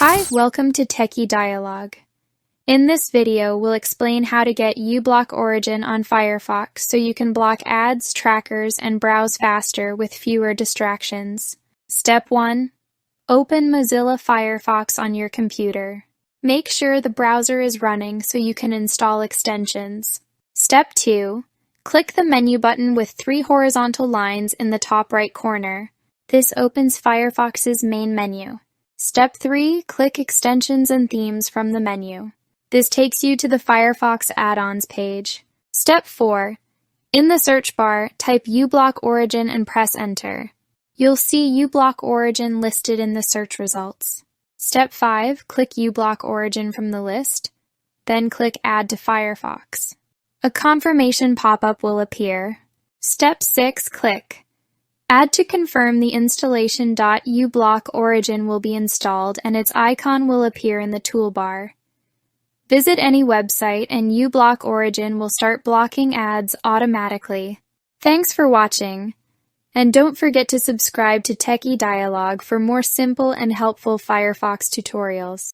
Hi, welcome to Techie Dialogue. In this video, we'll explain how to get Ublock Origin on Firefox so you can block ads, trackers, and browse faster with fewer distractions. Step 1. Open Mozilla Firefox on your computer. Make sure the browser is running so you can install extensions. Step 2. Click the menu button with 3 horizontal lines in the top right corner. This opens Firefox's main menu. Step 3. Click Extensions and Themes from the menu. This takes you to the Firefox add-ons page. Step 4. In the search bar, type Ublock Origin and press Enter. You'll see Ublock Origin listed in the search results. Step 5. Click Ublock Origin from the list, then click Add to Firefox. A confirmation pop-up will appear. Step 6. Click Add to confirm the installation.ublock origin will be installed and its icon will appear in the toolbar. Visit any website and Ublock Origin will start blocking ads automatically. Thanks for watching, and don't forget to subscribe to Techie Dialogue for more simple and helpful Firefox tutorials.